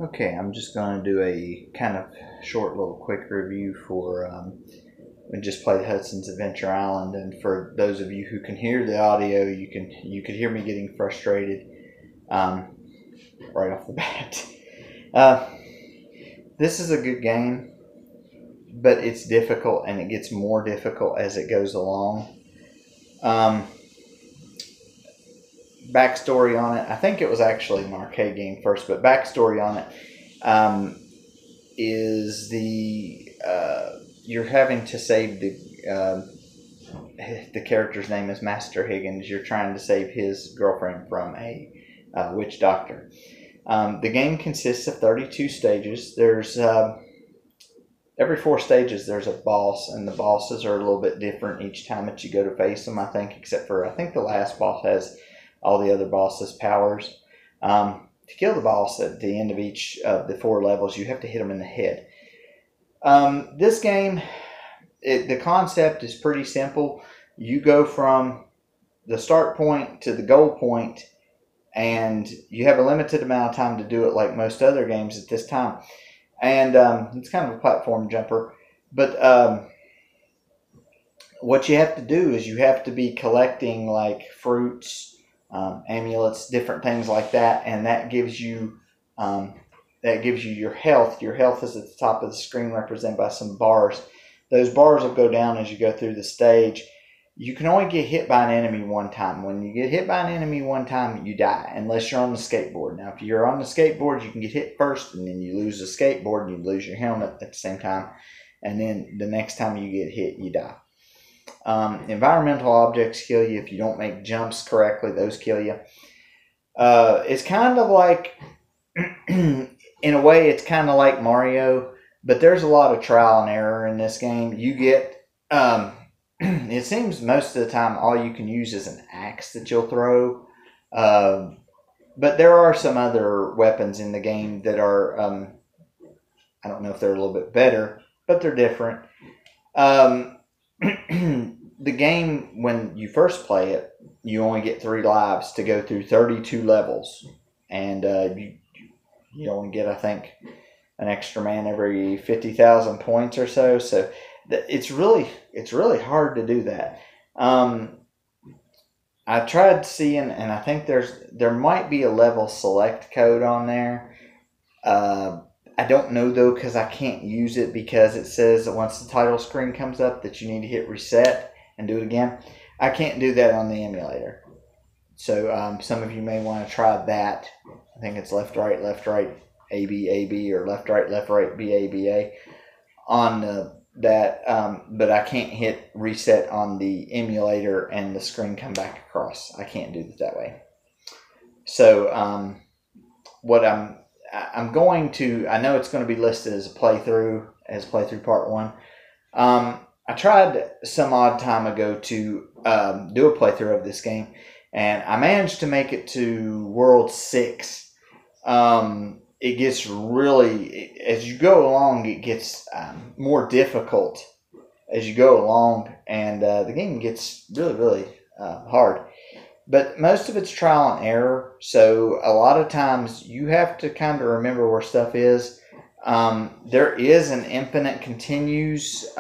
Okay, I'm just going to do a kind of short little quick review for we just played Hudson's Adventure Island, and for those of you who can hear the audio, you could hear me getting frustrated um, right off the bat. Uh, this is a good game, but it's difficult, and it gets more difficult as it goes along. Um, Backstory on it, I think it was actually an arcade game first, but backstory on it um, is you're having to save the character's name is Master Higgins. You're trying to save his girlfriend from a witch doctor. The game consists of 32 stages. There's every 4 stages there's a boss, and the bosses are a little bit different each time that you go to face them. I think, except for I think the last boss has all the other bosses' powers. To kill the boss at the end of each of the 4 levels, you have to hit them in the head. This game, the concept is pretty simple. You go from the start point to the goal point, and you have a limited amount of time to do it, like most other games at this time. And it's kind of a platform jumper. But what you have to do is you have to be collecting like fruits, amulets, different things like that, and that gives you your health. Your health is at the top of the screen, represented by some bars. Those bars will go down as you go through the stage. You can only get hit by an enemy one time. When you get hit by an enemy one time, you die, unless you're on the skateboard. Now, if you're on the skateboard, you can get hit first, and then you lose the skateboard, and you lose your helmet at the same time, and then the next time you get hit, you die. Environmental objects kill you if you don't make jumps correctly. Those kill you. It's kind of like, in a way, it's kind of like Mario, but there's a lot of trial and error in this game. You get, it seems most of the time all you can use is an axe that you'll throw. But there are some other weapons in the game that are, I don't know if they're a little bit better, but they're different. The game, when you first play it, you only get 3 lives to go through 32 levels, and you only get, I think, an extra man every 50,000 points or so. So it's really hard to do that. I tried seeing, and I think there might be a level select code on there. I don't know though, because I can't use it, because it says that once the title screen comes up that you need to hit reset and do it again. I can't do that on the emulator. So some of you may want to try that. I think it's left, right, A, B, A, B, or left, right, B, A, B, A on that. But I can't hit reset on the emulator and the screen come back across. I can't do it that way. So what I'm going to, I know it's going to be listed as playthrough part 1. I tried some odd time ago to do a playthrough of this game, and I managed to make it to World 6. It gets really, as you go along, it gets more difficult as you go along, and the game gets really hard. But most of it's trial and error, so a lot of times you have to kind of remember where stuff is. There is an infinite continues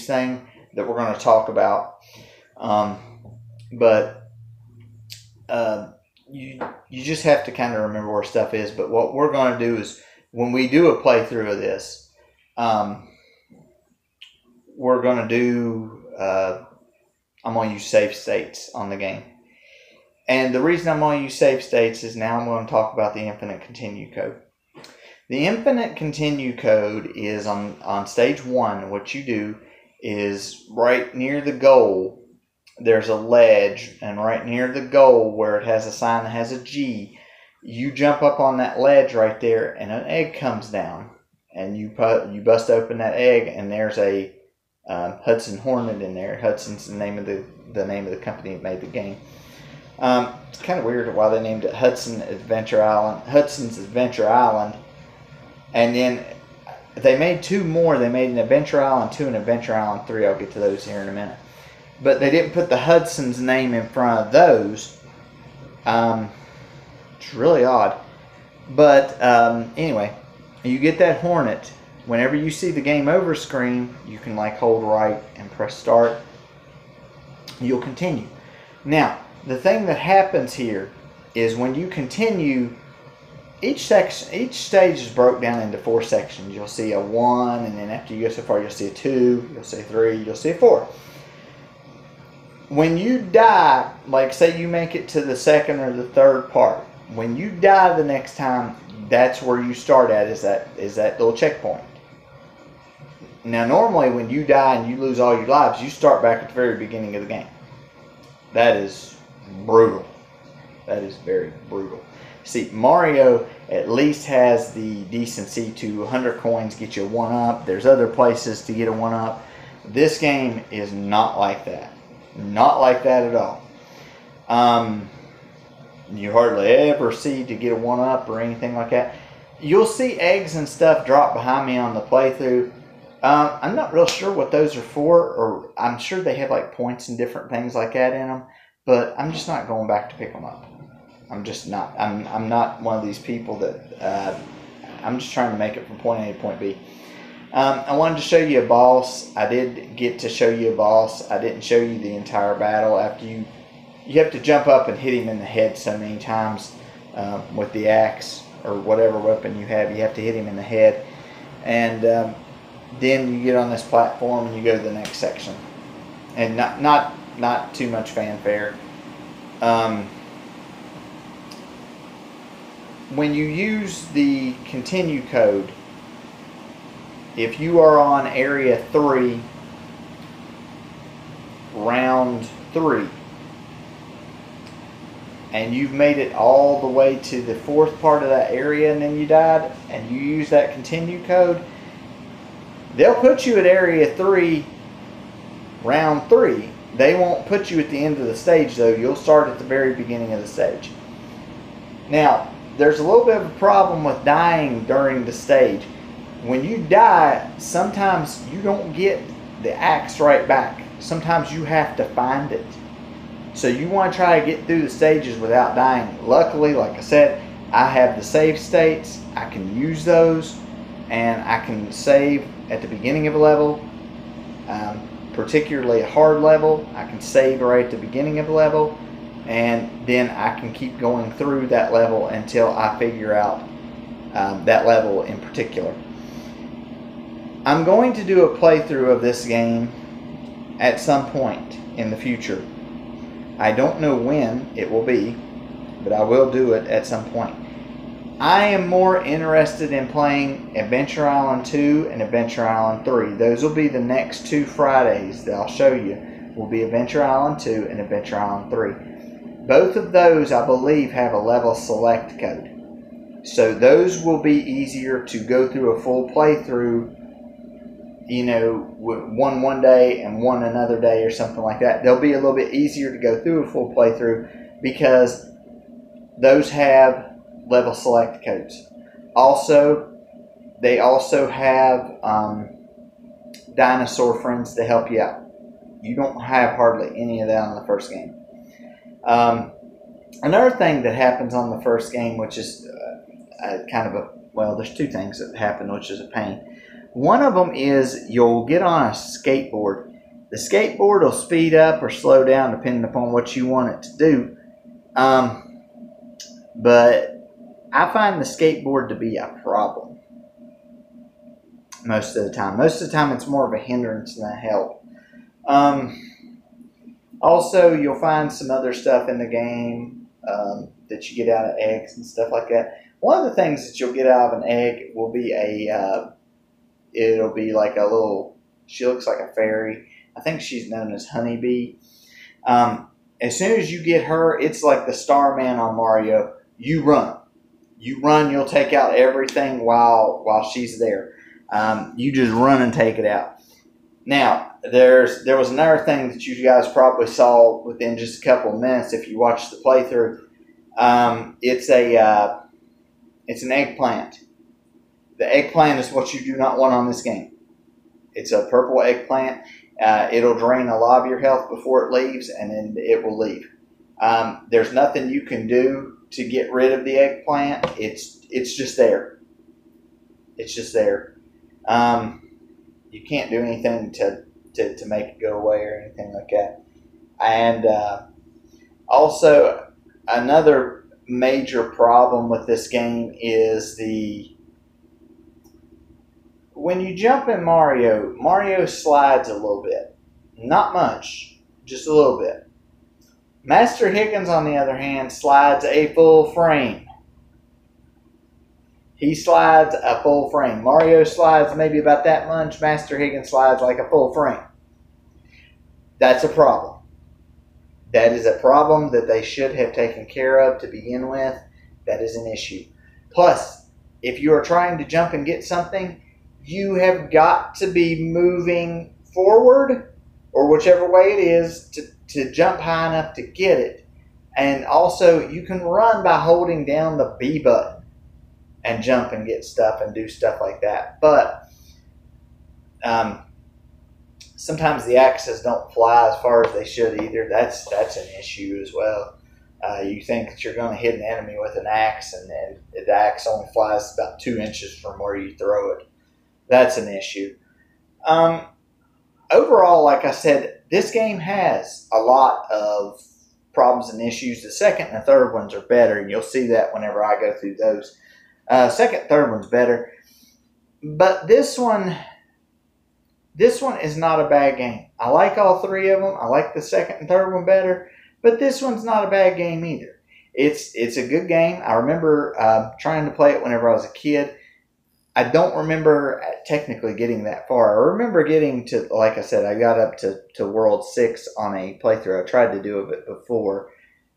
thing that we're going to talk about, but you just have to kind of remember where stuff is. But what we're going to do is, when we do a playthrough of this, we're going to do I'm going to use save states on the game. And the reason I'm going to use save states is now I'm going to talk about the infinite continue code. The infinite continue code is on stage 1. What you do is, right near the goal, there's a ledge, and right near the goal where it has a sign that has a G, you jump up on that ledge right there, and an egg comes down, and you bust open that egg, and there's a Hudson Hornet in there. Hudson's the name of the company that made the game. It's kind of weird why they named it Hudson's Adventure Island. And then they made 2 more. They made an Adventure Island 2 and Adventure Island 3. I'll get to those here in a minute. But they didn't put the Hudson's name in front of those. It's really odd. But anyway, you get that Hornet. Whenever you see the game over screen, you can like hold right and press start. You'll continue. Now, the thing that happens here is when you continue, each stage is broke down into 4 sections. You'll see a 1, and then after you go so far, you'll see a 2, you'll see a 3, you'll see a 4. When you die, like say you make it to the second or the third part, when you die the next time, that's where you start at, is that little checkpoint. Now normally when you die and you lose all your lives, you start back at the very beginning of the game. That is brutal. That is very brutal. See, Mario at least has the decency to 100 coins get you a 1-up. There's other places to get a 1-up. This game is not like that. Not like that at all. You hardly ever see to get a 1-up or anything like that. You'll see eggs and stuff drop behind me on the playthrough. I'm not real sure what those are for, or I'm sure they have like points and different things like that in them, but I'm just not going back to pick them up. I'm just not. I'm not one of these people that I'm just trying to make it from point A to point B. I wanted to show you a boss. I did get to show you a boss. I didn't show you the entire battle. After you have to jump up and hit him in the head so many times with the axe or whatever weapon you have. You have to hit him in the head, and then you get on this platform and you go to the next section, and not too much fanfare. When you use the continue code, if you are on area 3, round 3, and you've made it all the way to the 4th part of that area and then you died, and you use that continue code, they'll put you at area 3, round 3. They won't put you at the end of the stage though. You'll start at the very beginning of the stage. Now, there's a little bit of a problem with dying during the stage. When you die, sometimes you don't get the axe right back. Sometimes you have to find it. So you want to try to get through the stages without dying. Luckily, like I said, I have the save states. I can use those, and I can save at the beginning of a level, particularly a hard level. I can save right at the beginning of a level, and then I can keep going through that level until I figure out that level in particular. I'm going to do a playthrough of this game at some point in the future. I don't know when it will be, but I will do it at some point. I am more interested in playing Adventure Island 2 and Adventure Island 3. Those will be the next 2 Fridays that I'll show you. Will be Adventure Island 2 and Adventure Island 3. Both of those, I believe, have a level select code. So those will be easier to go through a full playthrough, you know, one day and one another day or something like that. They'll be a little bit easier to go through a full playthrough because those have level select codes. Also, they also have dinosaur friends to help you out. You don't have hardly any of that on the first game. Another thing that happens on the first game, which is kind of a, well, there's 2 things that happen, which is a pain. One of them is you'll get on a skateboard. The skateboard will speed up or slow down depending upon what you want it to do. But I find the skateboard to be a problem most of the time. Most of the time it's more of a hindrance than a help. Also, you'll find some other stuff in the game that you get out of eggs and stuff like that. One of the things that you'll get out of an egg will be it'll be like a little, she looks like a fairy. I think she's known as Honeybee. As soon as you get her, it's like the Starman on Mario. You run. You run, you'll take out everything while she's there. You just run and take it out. Now, there was another thing that you guys probably saw within just a couple of minutes if you watched the playthrough. It's an eggplant. The eggplant is what you do not want on this game. It's a purple eggplant. It'll drain a lot of your health before it leaves, and then it will leave. There's nothing you can do to get rid of the eggplant. It's just there. It's just there. You can't do anything to make it go away or anything like that. And also, another major problem with this game is when you jump in Mario slides a little bit. Not much, just a little bit. Master Higgins, on the other hand, slides a full frame. He slides a full frame. Mario slides maybe about that much. Master Higgins slides like a full frame. That's a problem. That is a problem that they should have taken care of to begin with. That is an issue. Plus, if you are trying to jump and get something, you have got to be moving forward or whichever way it is to jump high enough to get it. And also, you can run by holding down the B button and jump and get stuff and do stuff like that. But sometimes the axes don't fly as far as they should either. That's an issue as well. You think that you're going to hit an enemy with an axe, and then the axe only flies about 2 inches from where you throw it. That's an issue. Overall, like I said, this game has a lot of problems and issues. The second and the third ones are better, and you'll see that whenever I go through those. Second, third one's better. But this one is not a bad game. I like all three of them. I like the second and third one better. But this one's not a bad game either. It's a good game. I remember trying to play it whenever I was a kid. I don't remember technically getting that far. I remember getting to, like I said, I got up to World 6 on a playthrough. I tried to do it before.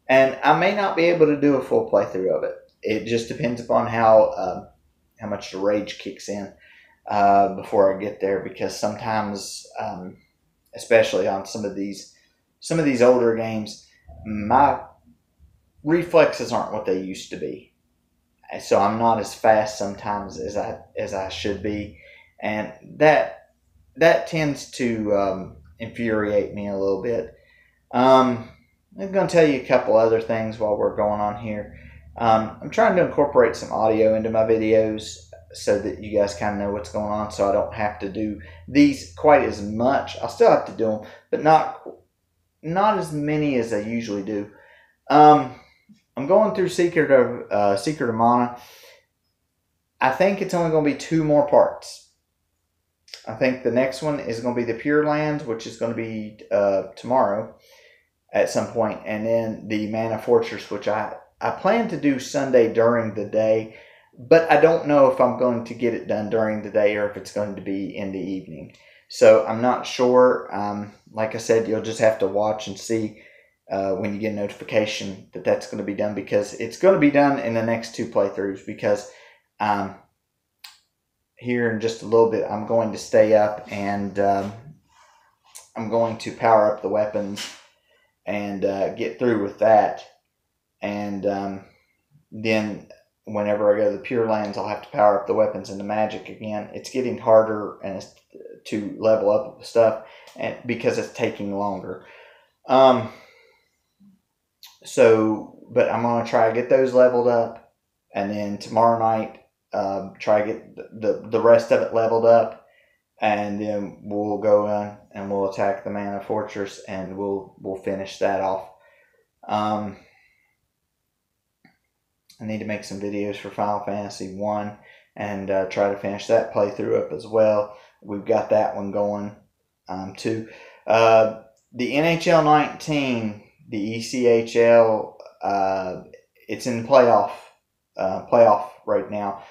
And I may not be able to do a full playthrough of it. It just depends upon how much the rage kicks in before I get there. Because sometimes, especially on some of these older games, my reflexes aren't what they used to be. So I'm not as fast sometimes as I should be, and that tends to infuriate me a little bit. I'm going to tell you a couple other things while we're going on here. I'm trying to incorporate some audio into my videos so that you guys kind of know what's going on, so I don't have to do these quite as much. I'll still have to do them, but not as many as I usually do. I'm going through Secret of Mana. I think it's only going to be 2 more parts. I think the next one is going to be the Pure Lands, which is going to be tomorrow at some point, and then the Mana Fortress, which I plan to do Sunday during the day, but I don't know if I'm going to get it done during the day or if it's going to be in the evening. So I'm not sure. Like I said, you'll just have to watch and see when you get a notification that that's going to be done, because it's going to be done in the next 2 playthroughs, because here in just a little bit I'm going to stay up and I'm going to power up the weapons and get through with that, and then whenever I go to the Pure Lands I'll have to power up the weapons and the magic again. It's getting harder and to level up stuff, and because it's taking longer. But I'm going to try to get those leveled up, and then tomorrow night try to get the rest of it leveled up, and then we'll go in and we'll attack the Mana Fortress, and we'll finish that off. I need to make some videos for Final Fantasy 1 and try to finish that playthrough up as well. We've got that one going too. The NHL 19... the ECHL, it's in playoff right now.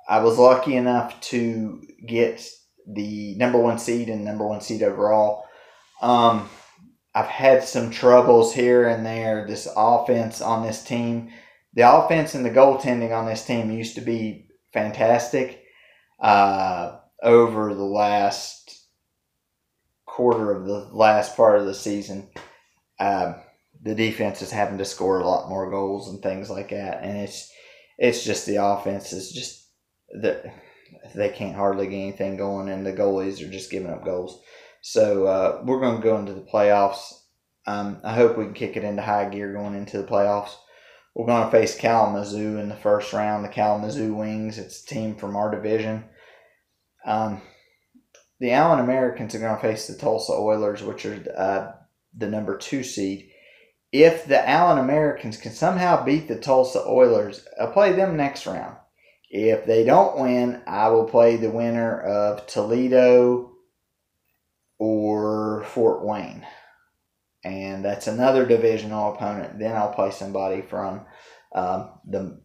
I was lucky enough to get the number 1 seed and number 1 seed overall. I've had some troubles here and there. This offense on this team, the offense and the goaltending on this team used to be fantastic. Over the last quarter of the last part of the season, the defense is having to score a lot more goals and things like that, and it's just the offense is just that they can't hardly get anything going, and the goalies are just giving up goals. So we're going to go into the playoffs. I hope we can kick it into high gear going into the playoffs. We're going to face Kalamazoo in the first round. The Kalamazoo Wings. It's a team from our division. The Allen Americans are going to face the Tulsa Oilers, which are the number 2 seed. If the Allen Americans can somehow beat the Tulsa Oilers, I'll play them next round. If they don't win, I will play the winner of Toledo or Fort Wayne. And that's another divisional opponent. Then I'll play somebody from the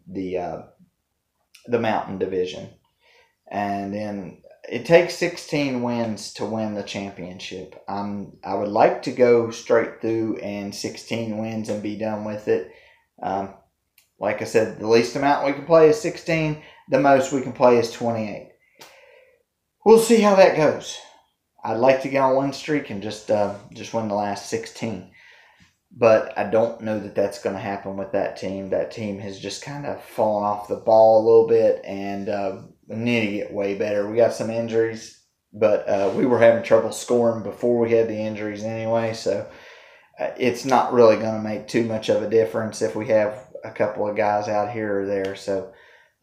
Mountain Division. And then it takes 16 wins to win the championship. I would like to go straight through and 16 wins and be done with it. Like I said, the least amount we can play is 16. The most we can play is 28. We'll see how that goes. I'd like to get on a win streak and just win the last 16. But I don't know that that's going to happen with that team. That team has just kind of fallen off the ball a little bit, and we need to get way better. We got some injuries, but we were having trouble scoring before we had the injuries anyway, so it's not really going to make too much of a difference if we have a couple of guys out here or there. So,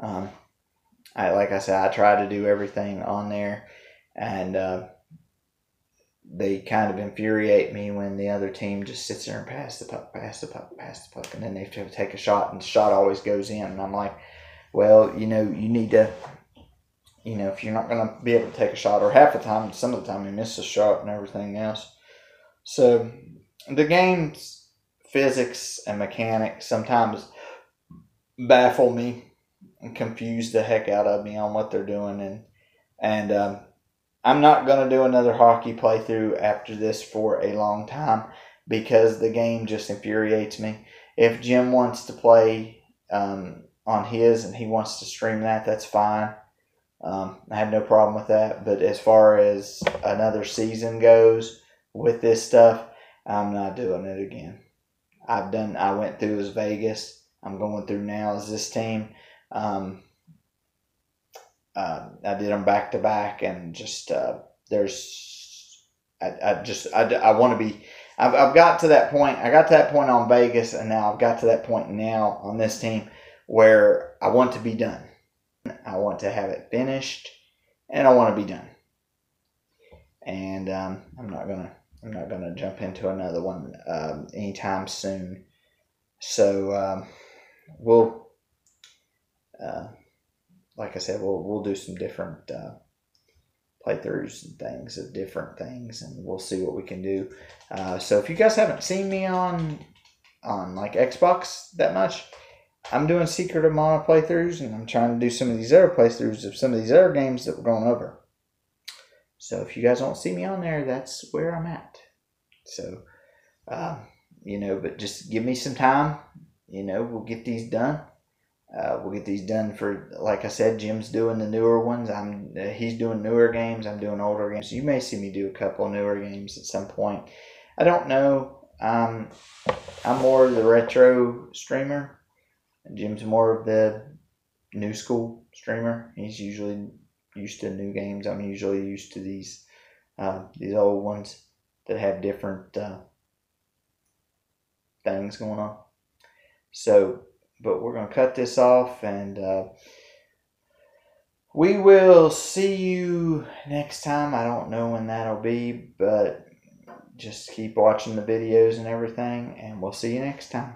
like I said, I try to do everything on there, and they kind of infuriate me when the other team just sits there and pass the puck, and then they have to take a shot, and the shot always goes in. And I'm like, well, you need to, if you're not going to be able to take a shot, or half the time, some of the time you miss a shot and everything else. So the game's physics and mechanics sometimes baffle me and confuse the heck out of me on what they're doing. And I'm not going to do another hockey playthrough after this for a long time because the game just infuriates me. If Jim wants to play on his and he wants to stream that, that's fine. I have no problem with that. But as far as another season goes with this stuff, I'm not doing it again. I went through as Vegas. I'm going through now as this team. I did them back to back, and just I want to be. I've got to that point. I got to that point on Vegas, and now I've got to that point now on this team where I want to be done. I want to have it finished, and I want to be done. And I'm not gonna jump into another one anytime soon. So we'll. Like I said, we'll do some different playthroughs and things of different things, and we'll see what we can do. So if you guys haven't seen me on like Xbox that much, I'm doing Secret of Mana playthroughs, and I'm trying to do some of these other playthroughs of some of these other games that we're going over. So if you guys don't see me on there, that's where I'm at. So, but just give me some time. We'll get these done. We'll get these done for, like I said, Jim's doing the newer ones. He's doing newer games. I'm doing older games. You may see me do a couple newer games at some point. I don't know. I'm more of the retro streamer. Jim's more of the new school streamer. He's usually used to new games. I'm usually used to these old ones that have different things going on. So. But we're going to cut this off, and we will see you next time. I don't know when that'll be, but just keep watching the videos and everything, and we'll see you next time.